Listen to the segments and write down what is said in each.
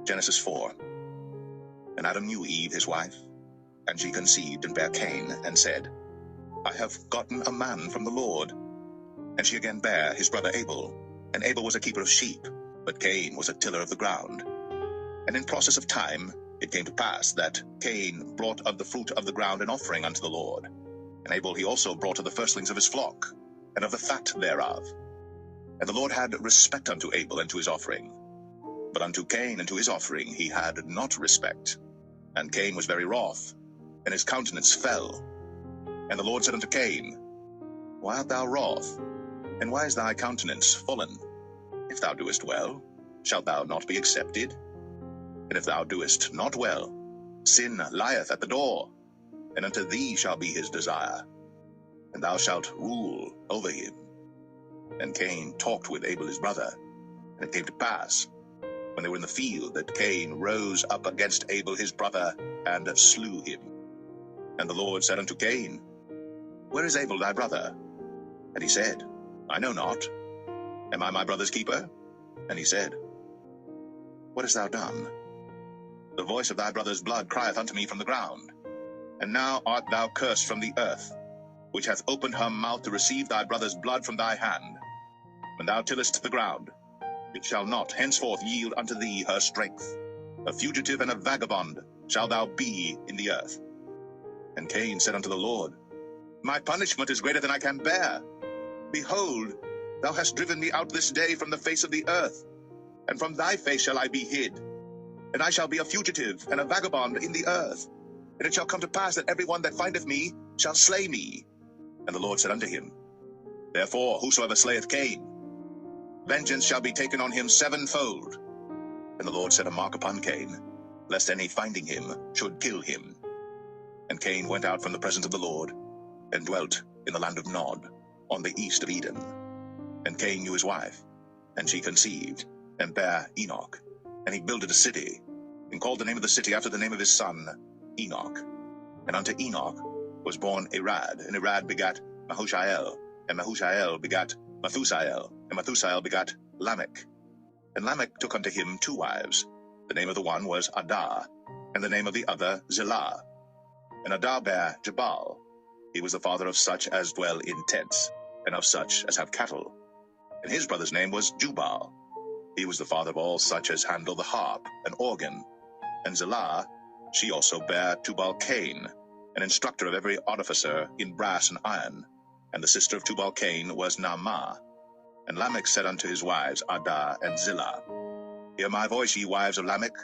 Genesis 4. And Adam knew Eve his wife, and she conceived and bare Cain, and said, I have gotten a man from the Lord. And she again bare his brother Abel. And Abel was a keeper of sheep, but Cain was a tiller of the ground. And in process of time it came to pass that Cain brought of the fruit of the ground an offering unto the Lord. And Abel he also brought of the firstlings of his flock, and of the fat thereof. And the Lord had respect unto Abel and to his offering. But unto Cain and to his offering he had not respect. And Cain was very wroth, and his countenance fell. And the Lord said unto Cain, Why art thou wroth? And why is thy countenance fallen? If thou doest well, shalt thou not be accepted? And if thou doest not well, sin lieth at the door, and unto thee shall be his desire, and thou shalt rule over him. And Cain talked with Abel his brother. And it came to pass, when they were in the field, that Cain rose up against Abel his brother, and slew him. And the Lord said unto Cain, Where is Abel thy brother? And he said, I know not. Am I my brother's keeper? And he said, What hast thou done? The voice of thy brother's blood crieth unto me from the ground. And now art thou cursed from the earth, which hath opened her mouth to receive thy brother's blood from thy hand. When thou tillest the ground, it shall not henceforth yield unto thee her strength. A fugitive and a vagabond shalt thou be in the earth. And Cain said unto the Lord, My punishment is greater than I can bear. Behold, thou hast driven me out this day from the face of the earth, and from thy face shall I be hid. And I shall be a fugitive and a vagabond in the earth. And it shall come to pass that every one that findeth me shall slay me. And the Lord said unto him, Therefore whosoever slayeth Cain, vengeance shall be taken on him sevenfold. And the Lord set a mark upon Cain, lest any finding him should kill him. And Cain went out from the presence of the Lord, and dwelt in the land of Nod, on the east of Eden. And Cain knew his wife, and she conceived, and bare Enoch. And he builded a city, and called the name of the city after the name of his son, Enoch. And unto Enoch was born Irad, and Irad begat Mahushael, and Mahushael begat Methusael, and Methusael begat Lamech. And Lamech took unto him 2 wives. The name of the one was Adah, and the name of the other Zillah. And Adah bare Jabal. He was the father of such as dwell in tents, and of such as have cattle. And his brother's name was Jubal. He was the father of all such as handle the harp and organ. And Zillah, she also bare Tubal-Cain, an instructor of every artificer in brass and iron. And the sister of Tubal-Cain was Naamah. And Lamech said unto his wives, Adah and Zillah, Hear my voice, ye wives of Lamech,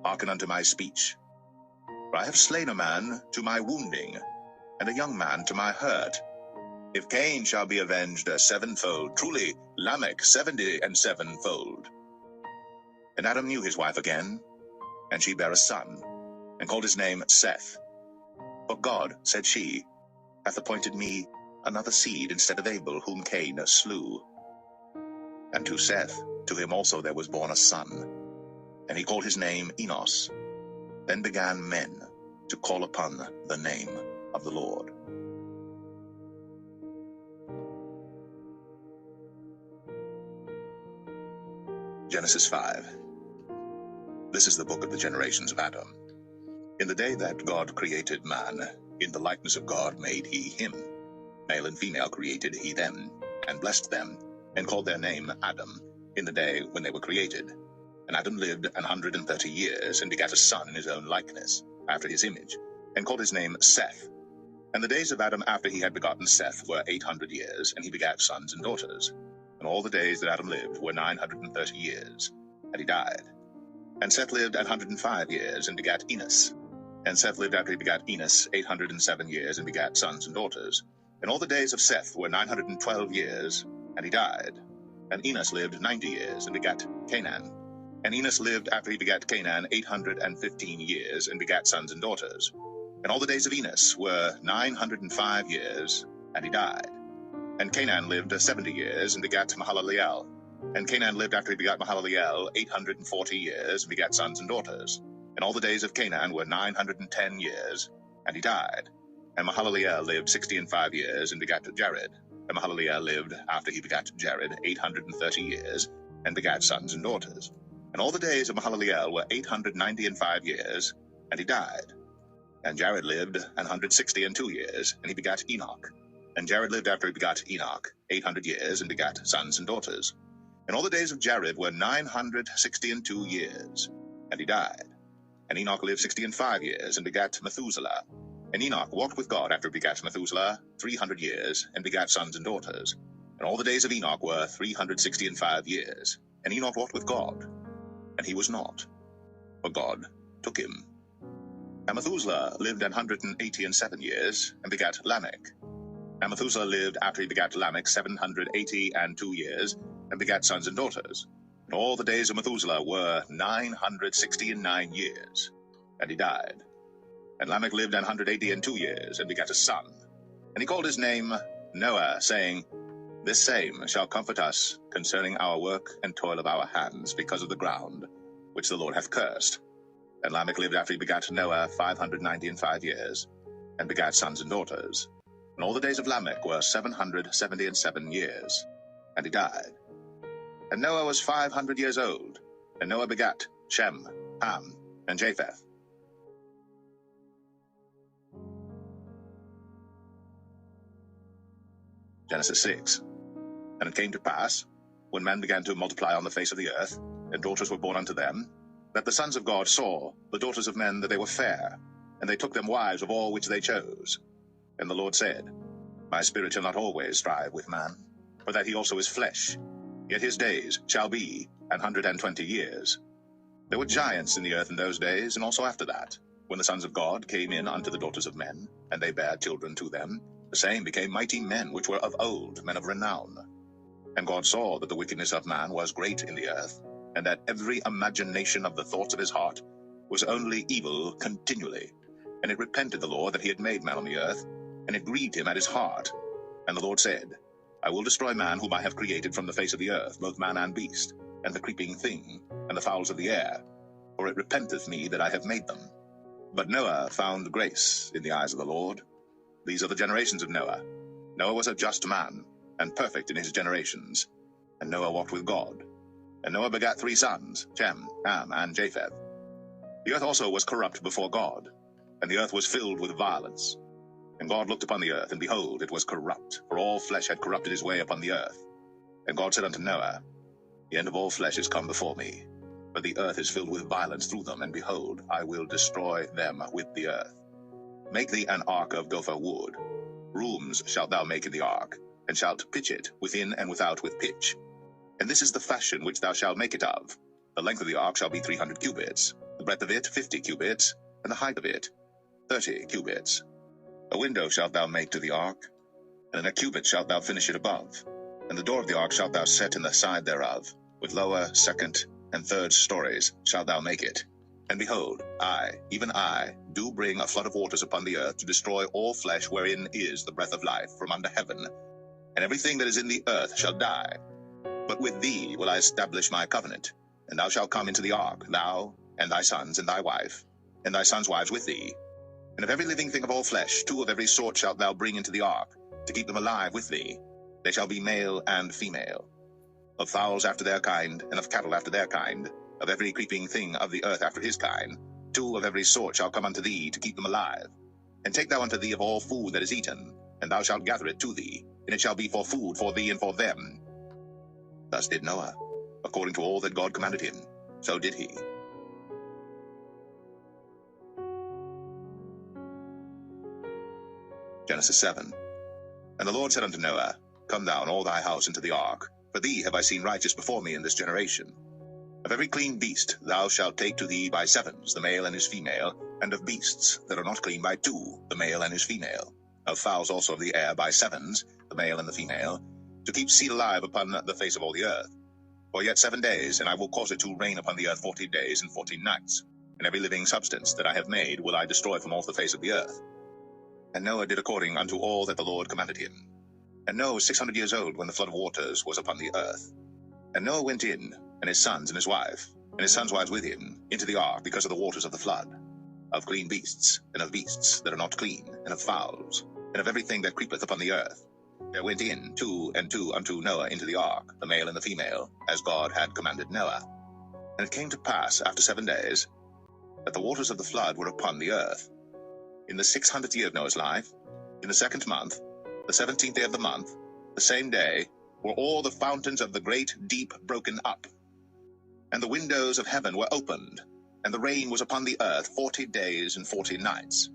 hearken unto my speech. For I have slain a man to my wounding, and a young man to my hurt. If Cain shall be avenged 7-fold, truly Lamech 77-fold. And Adam knew his wife again, and she bare a son, and called his name Seth. For God, said she, hath appointed me another seed instead of Abel, whom Cain slew. And to Seth, to him also there was born a son, and he called his name Enos. Then began men to call upon the name of the Lord. Genesis 5. This is the book of the generations of Adam. In the day that God created man, in the likeness of God made he him. Male and female created he them, and blessed them, and called their name Adam, in the day when they were created. And Adam lived 130 years, and begat a son in his own likeness, after his image, and called his name Seth. And the days of Adam after he had begotten Seth were 800 years, and he begat sons and daughters. And all the days that Adam lived were 930 years, and he died. And Seth lived 105 years, and begat Enos. And Seth lived after he begat Enos 807 years, and begat sons and daughters. And all the days of Seth were 912 years, and he died. And Enos lived 90 years, and begat Canaan. And Enos lived after he begat Canaan 815 years, and begat sons and daughters. And all the days of Enos were 905 years, and he died. And Canaan lived 70 years, and begat Mahalaleel. And Canaan lived after he begat Mahalaleel 840 years, and begat sons and daughters. And all the days of Canaan were 910 years, and he died. And Mahalaleel lived 65 years, and begat Jared. And Mahalaleel lived after he begat Jared 830 years, and begat sons and daughters. And all the days of Mahalaleel were 895 years, and he died. And Jared lived 162 years, and he begat Enoch. And Jared lived after he begat Enoch 800 years, and begat sons and daughters. And all the days of Jared were 962 years, and he died. And Enoch lived 65 years, and begat Methuselah. And Enoch walked with God after he begat Methuselah 300 years, and begat sons and daughters. And all the days of Enoch were 365 years. And Enoch walked with God, and he was not, for God took him. And Methuselah lived 187 years, and begat Lamech. And Methuselah lived after he begat Lamech 782 years, and begat sons and daughters. And all the days of Methuselah were 969 years, and he died. And Lamech lived 182 years, and begat a son. And he called his name Noah, saying, This same shall comfort us concerning our work and toil of our hands, because of the ground which the Lord hath cursed. And Lamech lived after he begat Noah 595 years, and begat sons and daughters. And all the days of Lamech were 777 years, and he died. And Noah was 500 years old, and Noah begat Shem, Ham, and Japheth. Genesis 6. And it came to pass, when men began to multiply on the face of the earth, and daughters were born unto them, that the sons of God saw the daughters of men that they were fair, and they took them wives of all which they chose. And the Lord said, My spirit shall not always strive with man, for that he also is flesh. Yet his days shall be 120 years. There were giants in the earth in those days, and also after that, when the sons of God came in unto the daughters of men, and they bare children to them, the same became mighty men which were of old, men of renown. And God saw that the wickedness of man was great in the earth, and that every imagination of the thoughts of his heart was only evil continually. And it repented the Lord that he had made man on the earth, and it grieved him at his heart. And the Lord said, I will destroy man whom I have created from the face of the earth, both man and beast, and the creeping thing, and the fowls of the air, for it repenteth me that I have made them. But Noah found grace in the eyes of the Lord. These are the generations of Noah. Noah was a just man, and perfect in his generations. And Noah walked with God. And Noah begat 3 sons, Shem, Ham, and Japheth. The earth also was corrupt before God, and the earth was filled with violence. And God looked upon the earth, and behold, it was corrupt, for all flesh had corrupted his way upon the earth. And God said unto Noah, The end of all flesh is come before me, for the earth is filled with violence through them, and behold, I will destroy them with the earth. Make thee an ark of gopher wood. Rooms shalt thou make in the ark, and shalt pitch it within and without with pitch. And this is the fashion which thou shalt make it of. The length of the ark shall be 300 cubits, the breadth of it 50 cubits, and the height of it 30 cubits. A window shalt thou make to the ark, and in a cubit shalt thou finish it above. And the door of the ark shalt thou set in the side thereof, with lower, second, and third stories shalt thou make it. And behold, I, even I, do bring a flood of waters upon the earth to destroy all flesh wherein is the breath of life from under heaven. And everything that is in the earth shall die. But with thee will I establish my covenant, and thou shalt come into the ark, thou, and thy sons, and thy wife, and thy sons' wives with thee. And of every living thing of all flesh, 2 of every sort shalt thou bring into the ark, to keep them alive with thee. They shall be male and female. Of fowls after their kind, and of cattle after their kind, of every creeping thing of the earth after his kind, 2 of every sort shall come unto thee, to keep them alive. And take thou unto thee of all food that is eaten, and thou shalt gather it to thee, and it shall be for food for thee and for them. Thus did Noah, according to all that God commanded him, so did he. Genesis 7. And the Lord said unto Noah, Come thou and all thy house into the ark, for thee have I seen righteous before me in this generation. Of every clean beast thou shalt take to thee by 7s, the male and his female, and of beasts that are not clean by 2, the male and his female. Of fowls also of the air by 7s, the male and the female, to keep seed alive upon the face of all the earth. For yet 7 days, and I will cause it to rain upon the earth 40 days and 40 nights. And every living substance that I have made will I destroy from off the face of the earth. And Noah did according unto all that the Lord commanded him. And Noah was 600 years old when the flood of waters was upon the earth. And Noah went in, and his sons and his wife, and his sons' wives with him, into the ark because of the waters of the flood, of clean beasts, and of beasts that are not clean, and of fowls, and of everything that creepeth upon the earth. There went in 2 and 2 unto Noah into the ark, the male and the female, as God had commanded Noah. And it came to pass after 7 days, that the waters of the flood were upon the earth. In the 600th year of Noah's life, in the 2nd month, the 17th day of the month, the same day, were all the fountains of the great deep broken up. And the windows of heaven were opened, and the rain was upon the earth 40 days and 40 nights.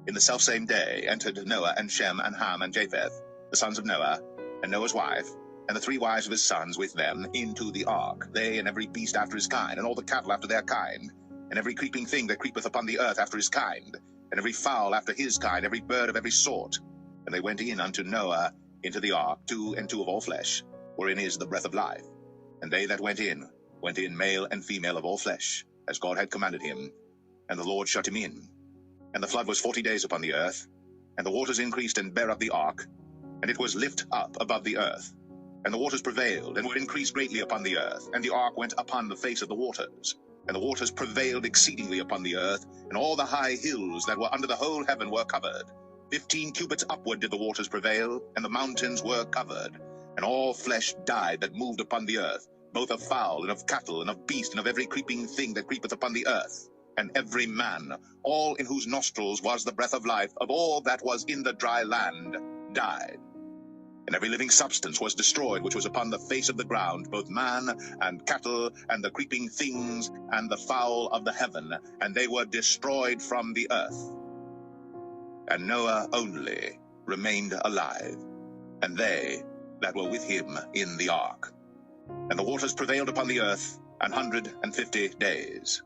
In the selfsame day entered Noah and Shem and Ham and Japheth, the sons of Noah, and Noah's wife, and the 3 wives of his sons with them, into the ark, they and every beast after his kind, and all the cattle after their kind, and every creeping thing that creepeth upon the earth after his kind, and every fowl after his kind, every bird of every sort. And they went in unto Noah into the ark, 2 and 2 of all flesh, wherein is the breath of life. And they that went in male and female of all flesh, as God had commanded him. And the Lord shut him in. And the flood was 40 days upon the earth, and the waters increased and bare up the ark, and it was lift up above the earth. And the waters prevailed, and were increased greatly upon the earth, and the ark went upon the face of the waters. And the waters prevailed exceedingly upon the earth, and all the high hills that were under the whole heaven were covered. 15 cubits upward did the waters prevail, and the mountains were covered. And all flesh died that moved upon the earth, both of fowl, and of cattle, and of beast, and of every creeping thing that creepeth upon the earth. And every man, all in whose nostrils was the breath of life, of all that was in the dry land, died. And every living substance was destroyed, which was upon the face of the ground, both man and cattle, and the creeping things, and the fowl of the heaven, and they were destroyed from the earth. And Noah only remained alive, and they that were with him in the ark. And the waters prevailed upon the earth 150 days.